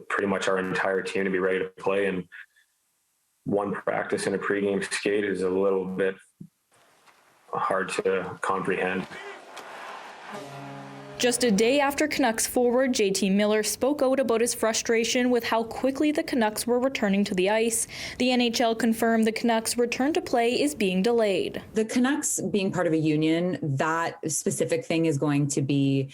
pretty much our entire team to be ready to play. And one practice in a pregame skate is a little bit hard to comprehend. Just a day after Canucks forward JT Miller spoke out about his frustration with how quickly the Canucks were returning to the ice, the NHL confirmed the Canucks' return to play is being delayed. The Canucks being part of a union, that specific thing is going to be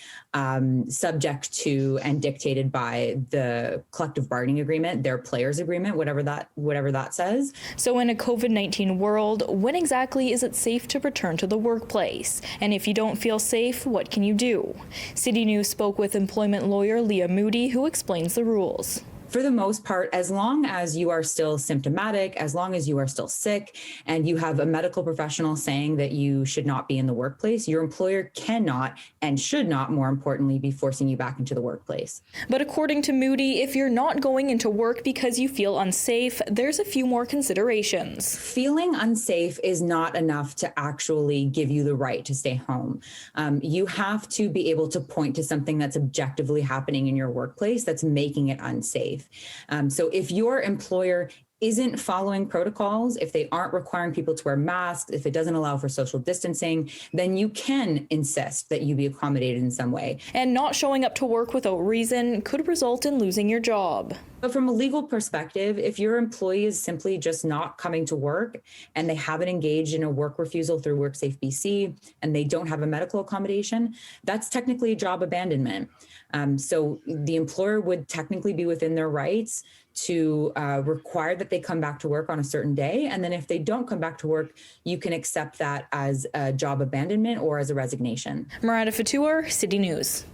subject to and dictated by the collective bargaining agreement, their players agreement, whatever that says. So in a COVID-19 world, when exactly is it safe to return to the workplace? And if you don't feel safe, what can you do? City News spoke with employment lawyer Leah Moody, who explains the rules. For the most part, as long as you are still symptomatic, as long as you are still sick, and you have a medical professional saying that you should not be in the workplace, your employer cannot and should not, more importantly, be forcing you back into the workplace. But according to Moody, if you're not going into work because you feel unsafe, there's a few more considerations. Feeling unsafe is not enough to actually give you the right to stay home. You have to be able to point to something that's objectively happening in your workplace that's making it unsafe. So if your employer isn't following protocols, if they aren't requiring people to wear masks, if it doesn't allow for social distancing, then you can insist that you be accommodated in some way. And not showing up to work without reason could result in losing your job. But from a legal perspective, if your employee is simply just not coming to work and they haven't engaged in a work refusal through WorkSafe BC and they don't have a medical accommodation, that's technically a job abandonment. So the employer would technically be within their rights to require that they come back to work on a certain day. And then if they don't come back to work, you can accept that as a job abandonment or as a resignation. Miranda Fatur, City News.